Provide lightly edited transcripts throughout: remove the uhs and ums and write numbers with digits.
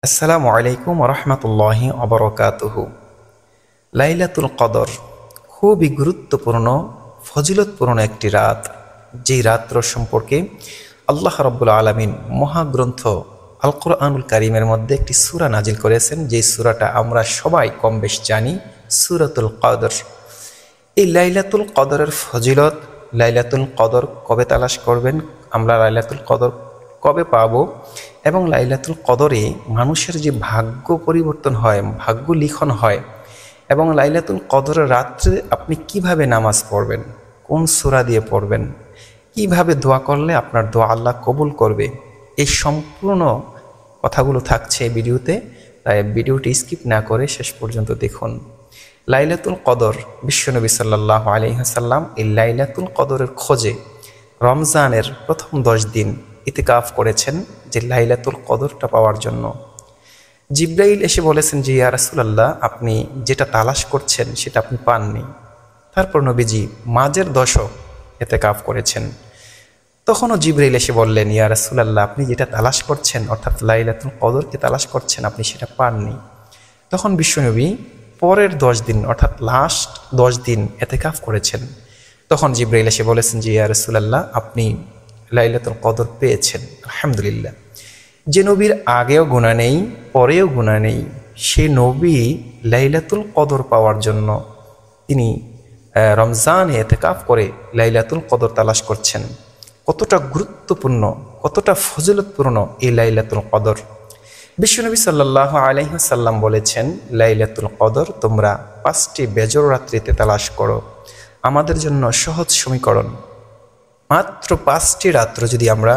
আসসালামু আলাইকুম রহমতুল্লাহি অবরকাতুহু। লাইলাতুল কদর খুবই গুরুত্বপূর্ণ ফজিলতপূর্ণ একটি রাত, যেই রাত্র সম্পর্কে আল্লাহ রাব্বুল আলামিন মহাগ্রন্থ আল কোরআনুল কারীমের মধ্যে একটি সূরা নাজিল করেছেন, যেই সূরাটা আমরা সবাই কম বেশ জানি, সূরাতুল কদর। এই লাইলাতুল কদরের ফজিলত, লাইলাতুল কদর কবে তালাশ করবেন, আমরা লাইলাতুল কদর কবে পাবো, এবং লাইলাতুল কদরে মানুষের যে ভাগ্য পরিবর্তন হয়, ভাগ্য লিখন হয়, এবং লাইলাতুল কদরের রাত্রে আপনি কিভাবে নামাজ পড়বেন, কোন সূরা দিয়ে পড়বেন, কিভাবে দোয়া করলে আপনার দোয়া আল্লাহ কবুল করবে, এই সম্পূর্ণ কথাগুলো থাকছে এই ভিডিওতে। তাই ভিডিওটি স্কিপ না করে শেষ পর্যন্ত দেখুন। লাইলাতুল কদর, বিশ্বনবী সাল্লাল্লাহু আলাইহি ওয়াসাল্লাম এই লাইলাতুল কদরের খোঁজে রমজানের প্রথম 10 দিন ইতিকাফ করেছেন, যে লাইলাতুল কদরটা পাওয়ার জন্য। জিব্রাইল এসে বলেছেন যে ইয়া রাসূলুল্লাহ, আপনি যেটা তালাশ করছেন সেটা আপনি পাননি। তারপর নবীজি মাঝের দশক ইতিকাফ করেছেন। তখনও জিব্রাইল এসে বললেন, ইয়া রাসূলুল্লাহ, আপনি যেটা তালাশ করছেন, অর্থাৎ লাইলাতুল কদরকে তালাশ করছেন, আপনি সেটা পাননি। তখন বিশ্বনবী পরের 10 দিন অর্থাৎ লাস্ট 10 দিন ইতিকাফ করেছেন। তখন জিব্রাইল এসে বলেছেন যে ইয়া রাসূলুল্লাহ, আপনি লাইলাতুল কদর পেয়েছেন, আলহামদুলিল্লাহ। যে নবীর আগেও গুনাহ নেই, পরেও গুনাহ নেই, সে নবী লাইলাতুল কদর পাওয়ার জন্য তিনি রমজানে ইতিকাফ করে লাইলাতুল কদর তালাশ করছেন। কতটা গুরুত্বপূর্ণ, কতটা ফজিলতপূর্ণ এই লাইলাতুল কদর। বিশ্বনবী সাল্লাল্লাহু আলাইহি ওয়াসাল্লাম বলেছেন, লাইলাতুল কদর তোমরা 5টি বেজর রাত্রিতে তালাশ করো। আমাদের জন্য সহজ সমীকরণ, মাত্র 5টি রাত্র যদি আমরা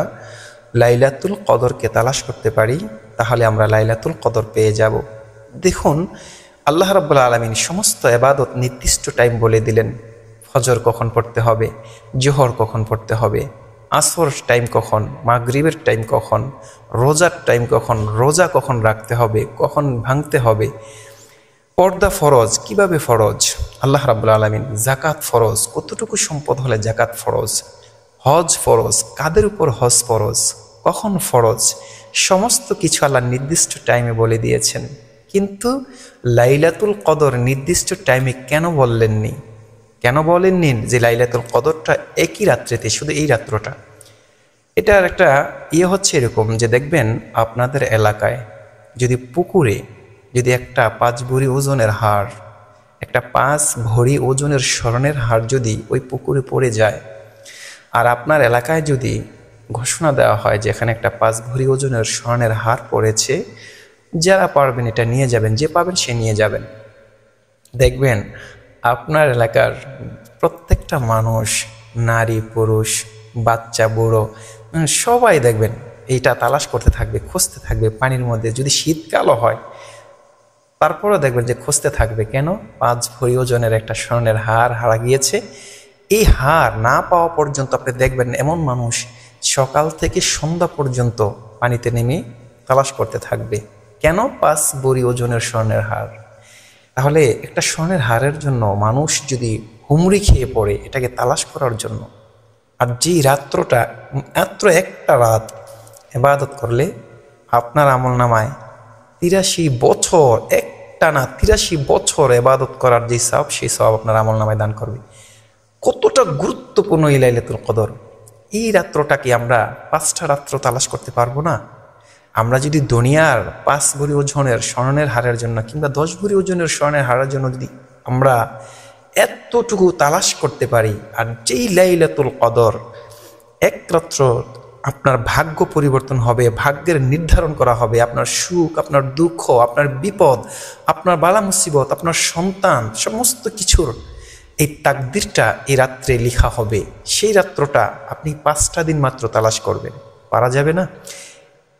লাইলাতুল কদরকে তালাশ করতে পারি, তাহলে আমরা লাইলাতুল কদর পেয়ে যাব। দেখুন, আল্লাহ রাব্বুল আলামিন সমস্ত ইবাদত নির্দিষ্ট টাইম বলে দিলেন। ফজর কখন পড়তে হবে, জোহর কখন পড়তে হবে, আসর টাইম কখন, মাগরিবের টাইম কখন, রোজার টাইম কখন, রোজা কখন রাখতে হবে, কখন ভাঙতে হবে, পর্দা ফরজ, কিভাবে ফরজ, আল্লাহ রাব্বুল আলামিন যাকাত ফরজ, কতটুকু সম্পদ হলে যাকাত ফরজ, হজ ফরজ, কাদের উপর হজ ফরজ, কখন ফরজ, সমস্ত কিছু আল্লাহ নির্দিষ্ট টাইমে বলে দিয়েছেন। কিন্তু লাইলাতুল কদর নির্দিষ্ট টাইমে কেন বললেননি? কেন বলেননি যে লাইলাতুল কদরটা একই রাত্রিতে, শুধু এই রাত্রটা? এটার একটা হচ্ছে এরকম যে দেখবেন, আপনাদের এলাকায় যদি পুকুরে যদি একটা 5 ভরি ওজনের হাড়, একটা 5 ভরি ওজনের স্বর্ণের হাড় যদি ওই পুকুরে পড়ে যায়, আর আপনার এলাকায় যদি ঘোষণা দেওয়া হয় যে এখানে একটা 5 ভরি ওজনের স্বর্ণের হার পড়েছে, যারা পারবেন এটা নিয়ে যাবেন, যে পাবেন সে নিয়ে যাবেন, দেখবেন আপনার এলাকার প্রত্যেকটা মানুষ, নারী পুরুষ, বাচ্চা বুড়ো, সবাই দেখবেন এইটা তালাশ করতে থাকবে, খুঁজতে থাকবে পানির মধ্যে। যদি শীতকালও হয় তারপরেও দেখবেন যে খুঁজতে থাকবে। কেন? 5 ভরি ওজনের একটা স্বর্ণের হার হারা গিয়েছে। এই হার না পাওয়া পর্যন্ত আপনি দেখবেন এমন মানুষ সকাল থেকে সন্ধ্যা পর্যন্ত পানিতে নেমে তালাশ করতে থাকবে। কেন? 5 ভরি ওজনের স্বর্ণের হার। তাহলে একটা স্বর্ণের হারের জন্য মানুষ যদি হুমড়ি খেয়ে পড়ে এটাকে তালাশ করার জন্য, আর যেই রাত্রটা মাত্র একটা রাত ইবাদত করলে আপনার আমলনামায় 83 বছর, একটানা 83 বছর ইবাদত করার যে সওয়াব, সেই সওয়াব আপনার আমলনামায় দান করবে। কতটা গুরুত্বপূর্ণ এই লাইলাতুল কদর। এই রাত্রটাকে আমরা 5টা রাত্র তালাশ করতে পারবো না? আমরা যদি দুনিয়ার 5 ভরি ওজনের স্বর্ণের হারের জন্য কিংবা 10 ভরি ওজনের স্বর্ণের হারের জন্য যদি আমরা এতটুকু তালাশ করতে পারি, আর যেই লাইলাতুল কদর এক রাত্র আপনার ভাগ্য পরিবর্তন হবে, ভাগ্যের নির্ধারণ করা হবে, আপনার সুখ, আপনার দুঃখ, আপনার বিপদ, আপনার বালা মুসিবত, আপনার সন্তান, সমস্ত কিছুর এই তাকদিরটা এই রাত্রে লেখা হবে। সেই রাত্রটা আপনি 5টা দিন মাত্র তালাশ করবেন, পারা যাবে না?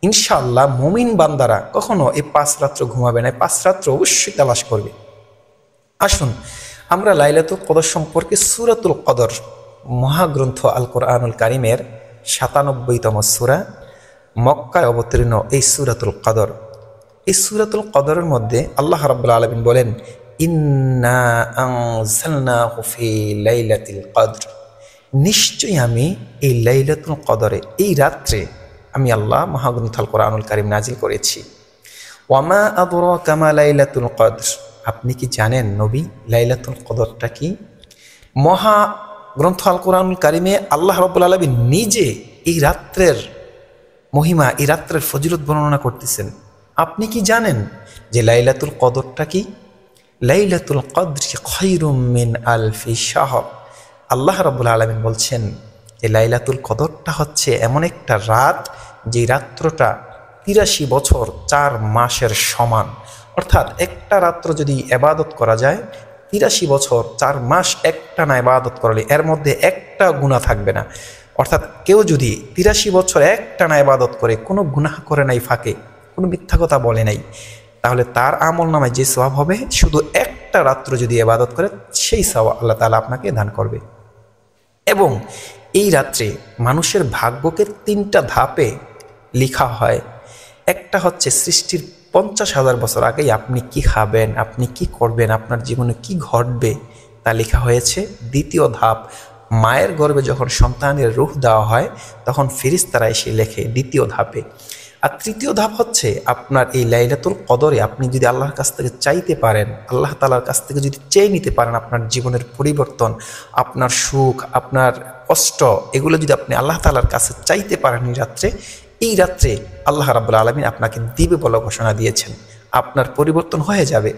ইনশাআল্লাহ মুমিন বান্দারা কখনো এই 5 রাত্র ঘুমাবে না, 5 রাত্র অবশ্যই তালাশ করবে। আসুন আমরা লাইলাতুল কদর সম্পর্কে সূরাতুল কদর, মহাগ্রন্থ আল কোরআনুল কারীমের 97তম সূরা, মক্কায় অবতীর্ণ এই সূরাতুল কদর। এই সূরাতুল কদরের মধ্যে আল্লাহ রাব্বুল আলামিন বলেন, ইন্না আনজালনাহু ফি লাইলাতিল কদর, নিশ্চয়ই আমি এই লাইলাতুল কদরে, এই রাত্রে আমি আল্লাহ মহাগ্রন্থ আল কোরআনুল কারীম নাজিল করেছি। ওয়ামা আদরাকা মা লাইলাতুল কদর, আপনি কি জানেন নবী লাইলাতুল কদরটা কি? মহা গ্রন্থ আল কোরআনুল কারিমে আল্লাহ রাব্বুল আলামিন নিজে এই রাত্রের মহিমা, এই রাত্রের ফজিলত বর্ণনা করতেছেন। আপনি কি জানেন যে লাইলাতুল কদরটা কি? লাইলাতুল কদরি খায়রুম মিন আলফি শাহর। আল্লাহ রাব্বুল আলামিন বলছেন যে লাইলাতুল কদরটা হচ্ছে এমন একটা রাত যে রাত্রটা 83 বছর 4 মাসের সমান। অর্থাৎ একটা রাত্র যদি ইবাদত করা যায়, 83 বছর 4 মাস একটানা ইবাদত করলে এর মধ্যে একটা গুনাহ থাকবে না। অর্থাৎ কেউ যদি 83 বছর একটানা ইবাদত করে, কোনো গুনাহ করে নাই, ফাঁকে কোনো মিথ্যা কথা বলে নাই, তাহলে তার আমল নামায় যে সওয়াব হবে, শুধু একটা রাত্র যদি ইবাদত করে সেই সওয়াব আল্লাহ তাআলা আপনাকে দান করবে। এবং এই রাত্রে মানুষের ভাগ্যকে 3টা ধাপে লেখা হয়। একটা হচ্ছে সৃষ্টির 50,000 বছর আগেই আপনি কি খাবেন, আপনি কি করবেন, আপনার জীবনে কি ঘটবে তা লেখা হয়েছে। দ্বিতীয় ধাপ, মায়ের গর্ভে যখন সন্তানের রূহ দেওয়া হয় তখন ফেরেশতারা এসে লেখে দ্বিতীয় ধাপে। আর তৃতীয় ধাপ হচ্ছে আপনার এই লাইলাতুল কদরে আপনি যদি আল্লাহর কাছ থেকে চাইতে পারেন, আল্লাহ তাআলার কাছ থেকে যদি চেয়ে নিতে পারেন আপনার জীবনের পরিবর্তন, আপনার সুখ, আপনার কষ্ট, এগুলো যদি আপনি আল্লাহ তাআলার কাছে চাইতে পারেন এই রাত্রে আল্লাহ রাব্বুল আলামিন আপনাকে দিবে বলে ঘোষণা দিয়েছেন। আপনার পরিবর্তন হয়ে যাবে।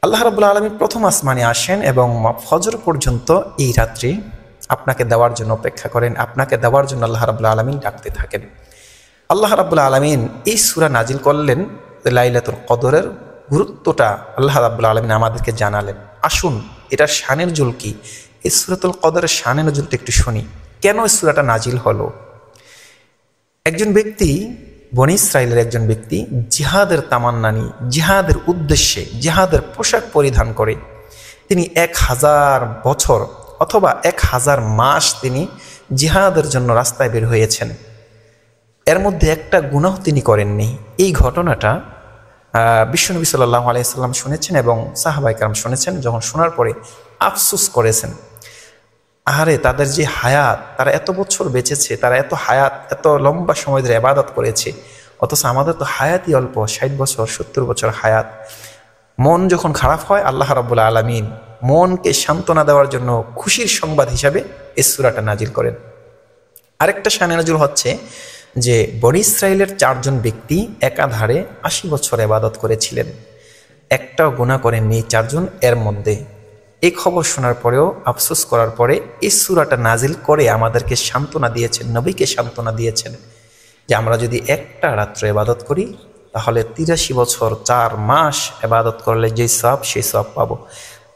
আল্লাহ রাব্বুল আলামিন প্রথম আসমানে আসেন এবং ফজর পর্যন্ত এই রাত্রে আপনাকে দেওয়ার জন্য অপেক্ষা করেন, আপনাকে দেওয়ার জন্য আল্লাহ রাব্বুল আলামিন ডাকতে থাকেন। আল্লাহ রাব্বুল আলামিন এই সূরা নাজিল করলেন, লাইলাতুল কদরের গুরুত্বটা আল্লাহ রাব্বুল আলামিন আমাদেরকে জানালেন। আসুন এটার শানের জুল কি, এই সূরাতুল কদরের শানের নজুলটা একটু শুনি। কেন এই সূরাটা নাজিল হলো? একজন ব্যক্তি, বনী ইসরাইলের একজন ব্যক্তি জিহাদের তামান্না নিয়ে, জিহাদের উদ্দেশ্যে, জিহাদের পোশাক পরিধান করে তিনি 1000 বছর অথবা 1000 মাস তিনি জিহাদের জন্য রাস্তায় বের হয়েছেন। এর মধ্যে একটা গুনাহ তিনি করেননি। এই ঘটনাটা বিশ্বনবী সাল্লাল্লাহু আলাইহি সাল্লাম শুনেছেন এবং সাহাবায়ে কেরাম শুনেছেন। যখন শোনার পরে আফসোস করেছেন, আহারে তাদের যে হায়াত, তারা এত বছর বেঁচেছে, তারা এত হায়াত, এত লম্বা সময় ধরে ইবাদত করেছে, অথচ আমাদের তো হায়াতই অল্প, 60 বছর 70 বছর হায়াত। মন যখন খারাপ হয় আল্লাহ রাব্বুল আলামিন মনকে সান্ত্বনা দেওয়ার জন্য খুশির সংবাদ হিসাবে এই সূরাটা নাজিল করেন। আরেকটা শানে নজুল হচ্ছে যে বনী ইসরাইলের 4 জন ব্যক্তি একাধারে 80 বছর ইবাদত করেছিলেন, একটাও গুনাহ করেননি 4 জন। এর মধ্যে এই খবর শোনার পরেও, আফসোস করার পরে এই সূরাটা নাজিল করে আমাদেরকে সান্ত্বনা দিয়েছেন, নবীকে সান্ত্বনা দিয়েছেন যে আমরা যদি একটা রাত্র ইবাদত করি তাহলে 83 বছর 4 মাস ইবাদত করলে যে সওয়াব, সেই সওয়াব পাবো।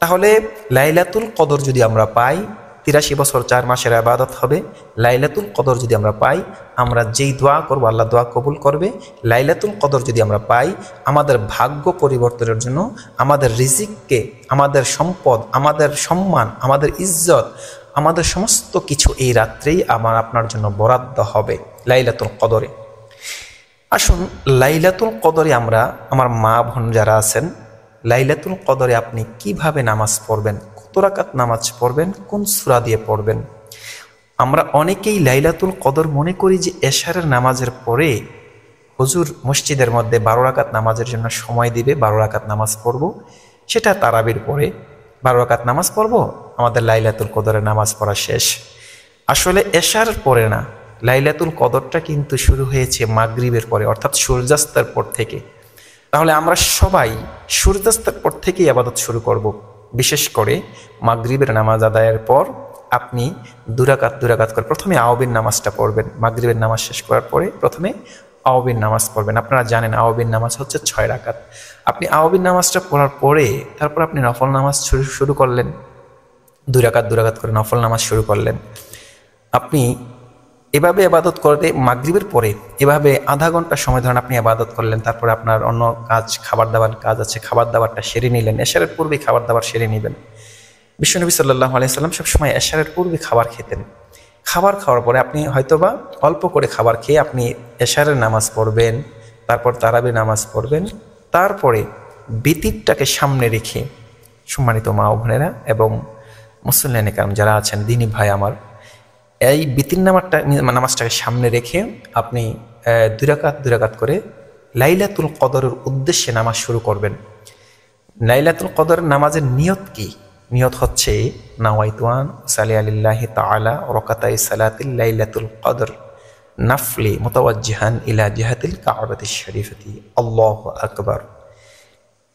তাহলে লাইলাতুল কদর যদি আমরা পাই, 83 বছর 4 মাসের ইবাদত হবে। লাইলাতুল কদর যদি আমরা পাই, আমরা যেই দোয়া করব আল্লাহ দোয়া কবুল করবে। লাইলাতুল কদর যদি আমরা পাই, আমাদের ভাগ্য পরিবর্তনের জন্য, আমাদের রিজিককে, আমাদের সম্পদ, আমাদের সম্মান, আমাদের ইজ্জত, আমাদের সমস্ত কিছু এই রাত্রেই আপনার জন্য বরাদ্দ হবে লাইলাতুল কদরে। আসুন লাইলাতুল কদরে আমরা, আমার মা বোন যারা আছেন, লাইলাতুল কদরে আপনি কিভাবে নামাজ পড়বেন, কত রাকাত নামাজ পড়বেন, কোন সূরা দিয়ে পড়বেন। আমরা অনেকেই লাইলাতুল কদর মনে করি যে এশারের নামাজের পরে হুজুর মসজিদের মধ্যে 12 রাকাত নামাজের জন্য সময় দিবে, 12 রাকাত নামাজ পড়ব, সেটা তারাবির পরে 12 রাকাত নামাজ পড়ব, আমাদের লাইলাতুল কদরের নামাজ পড়া শেষ। আসলে এশার পরে না, লাইলাতুল কদরটা কিন্তু শুরু হয়েছে মাগরিবের পরে, অর্থাৎ সূর্যাস্তের পর থেকে। তাহলে আমরা সবাই সূর্যাস্তের পর থেকেই ইবাদত শুরু করব। বিশেষ করে মাগরিবের নামাজ আদায়ের পর আপনি 2 রাকাত করে প্রথমে আওয়াবিন নামাজটা পড়বেন। মাগরিবের নামাজ শেষ করার পরে প্রথমে আওয়াবিন নামাজ পড়বেন। আপনারা জানেন আওয়াবিন নামাজ হচ্ছে 6 রাকাত। আপনি আওয়াবিন নামাজটা পড়ার পরে তারপর আপনি নফল নামাজ শুরু করলেন, 2 রাকাত করে নফল নামাজ শুরু করলেন। আপনি এভাবে ইবাদত করতে মাগরিবের পরে এভাবে আধা ঘন্টা সময় ধরেন আপনি ইবাদত করলেন। তারপরে আপনার অন্য কাজ, খাবার দাবার কাজ আছে, খাবার দাবারটা সেরে নিলেন। এশারের পূর্বে খাবার দাবার সেরে নেবেন। বিশ্বনবী সাল্লাল্লাহু আলাইহি সাল্লাম সবসময় এশারের পূর্বে খাবার খেতেন। খাবার খাওয়ার পরে আপনি হয়তোবা অল্প করে খাবার খেয়ে আপনি এশারের নামাজ পড়বেন, তারপর তারাবি নামাজ পড়বেন। তারপরে বিতিরটাকে সামনে রেখে, সম্মানিত মা ও বোনেরা এবং মুসল্লিয়ানে কেরাম যারা আছেন, দিনী ভাই আমার, এই বিতির নামাজটাকে সামনে রেখে আপনি 2 রাকাত করে লাইলাতুল কদরের উদ্দেশ্যে নামাজ শুরু করবেন। লাইলাতুল কদরের নামাজের নিয়ত কি? নিয়ত হচ্ছে নাওয়াইতুয়ান সালি আলিল্লাহি তাআলা রাকাতাই সালাতিল লাইলাতুল কদর নাফলি মুতাওয়াজ্জিহান ইলা জিহাতিল কাবাতিশ শরীফাতি আল্লাহু আকবার।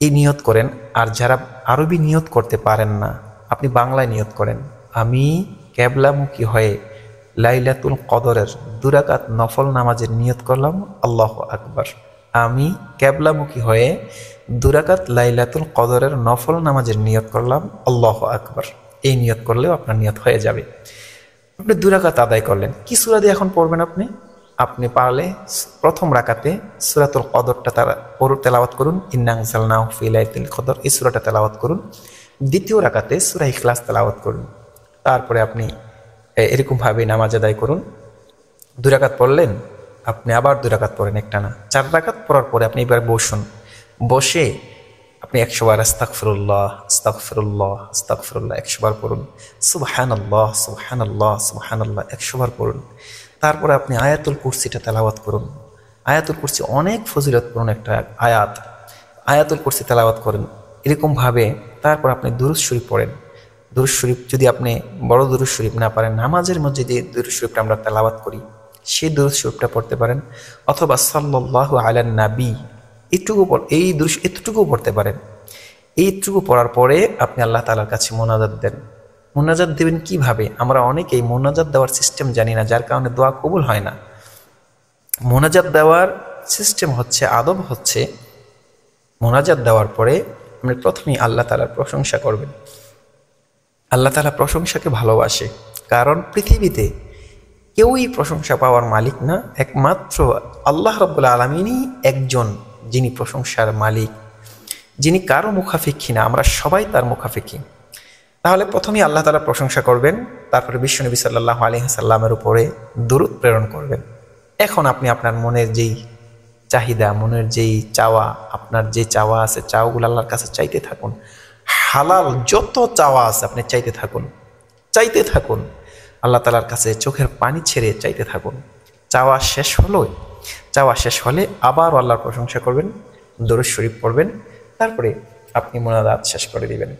এই নিয়ত করেন। আর যারা আরবি নিয়ত করতে পারেন না, আপনি বাংলায় নিয়ত করেন, আমি ক্যাবলামুখী হয়ে লাইলাতুল কদরের 2 রাকাত নফল নামাজের নিয়ত করলাম, আল্লাহু আকবার। আমি ক্যাবলামুখী হয়ে 2 রাকাত লাইলাতুল কদরের নফল নামাজের নিয়ত করলাম, আল্লাহু আকবার। এই নিয়ত করলেও আপনার নিয়ত হয়ে যাবে। আপনি 2 রাকাত আদায় করলেন। কি সূরা দিয়ে এখন পড়বেন আপনি পারলে প্রথম রাকাতে সূরাতুল কদরটা তেলাওয়াত করুন, ইন্না আনজালনাহু ফি লাইলাতুল কদর, এই সূরাটা তেলাওয়াত করুন। দ্বিতীয় রাকাতে সূরা ইখলাস তেলাওয়াত করুন। তারপরে আপনি এরকমভাবে নামাজ আদায় করুন। 2 রাকাত পড়লেন, আপনি আবার 2 রাকাত পড়েন একটানা। 4 রাকাত পড়ার পরে আপনি এবার বসুন। বসে আপনি 100 বার আস্তাগফিরুল্লাহ আস্তাগফিরুল্লাহ আস্তাগফিরুল্লাহ 100 বার পড়ুন। সুবহানাল্লাহ সুবহানাল্লাহ সুবহানাল্লাহ 100 বার পড়ুন। তারপরে আপনি আয়াতুল কুরসিটা তেলাওয়াত করুন। আয়াতুল কুরসি অনেক ফজিলতপূর্ণ একটা আয়াত। আয়াতুল কুরসি তেলাওয়াত করেন এরকমভাবে। তারপর আপনি দুরূদ শরীফ পড়েন। দুরূদ শরীফ যদি আপনি বড় দুরূদ শরীফ না পারেন, নামাজের মধ্যে যে দুরূদ শরীফটা আমরা তেলাওয়াত করি সেই দুরূদ শরীফটা পড়তে পারেন, অথবা সাল্লাল্লাহু আলান নবী এতটুকু পড়তে পারেন। এইটুকু পড়ার পরে আপনি আল্লাহ তাআলার কাছে মোনাজাত দেন। মোনাজাত দেবেন কিভাবে? আমরা অনেকেই মোনাজাত দেওয়ার সিস্টেম জানি না, যার কারণে দোয়া কবুল হয় না। মোনাজাত দেওয়ার সিস্টেম হচ্ছে, আদব হচ্ছে, মোনাজাত দেওয়ার পরে আপনি প্রথমেই আল্লাহ তাআলার প্রশংসা করবেন। আল্লাহ তাআলা প্রশংসাকে ভালোবাসে, কারণ পৃথিবীতে কেউই প্রশংসা পাওয়ার মালিক না, একমাত্র আল্লাহ রাব্বুল আলামিনই একজন যিনি প্রশংসার মালিক, যিনি কারো মুখাপেক্ষী না, আমরা সবাই তার মুখাপেক্ষী। তাহলে প্রথমেই আল্লাহ তাআলা প্রশংসা করবেন, তারপরে বিশ্বনবী সাল্লাল্লাহু আলাইহি ওয়াসাল্লামের উপরে দুরূদ প্রেরণ করবেন। এখন আপনি আপনার মনের যেই চাহিদা, মনের যেই চাওয়া, আপনার যে চাওয়া আছে, চাওয়াগুলো আল্লাহর কাছে চাইতে থাকুন। হালাল যত চাওয়া আছে আপনি চাইতে থাকুন। আল্লাহ তাআলার কাছে চোখের পানি ছেড়ে চাইতে থাকুন। চাওয়া শেষ হলে আবার আল্লাহর প্রশংসা করবেন, দরুদ শরীফ পড়বেন, তারপরে আপনি মোনাজাত শেষ করে দিবেন।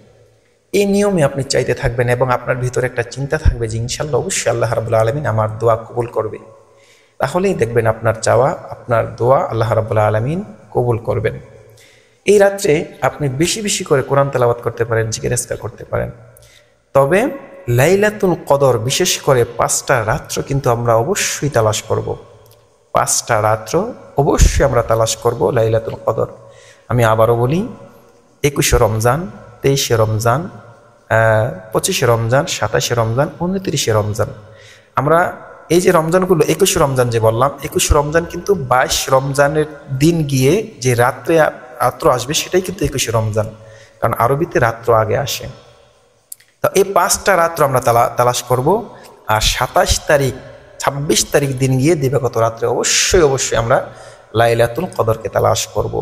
এই নিয়মে আপনি চাইতে থাকবেন এবং আপনার ভিতরে একটা চিন্তা থাকবে যে ইনশাআল্লাহ অবশ্যই আল্লাহ রাব্বুল আলামিন আমার দোয়া কবুল করবে। তাহলেই দেখবেন আপনার চাওয়া, আপনার দোয়া আল্লাহ রাব্বুল আলামিন কবুল করবেন। এই রাত্রে আপনি বেশি বেশি করে কোরআন তেলাওয়াত করতে পারেন, জিকির আজকার করতে পারেন। তবে লাইলাতুল কদর, বিশেষ করে 5টা রাত্র কিন্তু আমরা অবশ্যই তালাশ করব। 5টা রাত্র অবশ্যই আমরা তালাশ করব লাইলাতুল কদর। আমি আবারও বলি, 21শে রমজান, 23শে রমজান, 25শে রমজান, 27শে রমজান, 29শে রমজান। আমরা এই যে রমজানগুলো, 21শে রমজান যে বললাম, 21শে রমজান কিন্তু 22 রমজানের দিন গিয়ে যে রাত্র আসবে সেটাই কিন্তু 21শে রমজান, কারণ আরবিতে রাত্র আগে আসে। তো এই 5টা রাত্র আমরা তালাশ করব। আর 27 তারিখ, 26 তারিখ দিন গিয়ে দিবাগত রাত্রে অবশ্যই আমরা লাইলাতুল কদরকে তালাশ করব।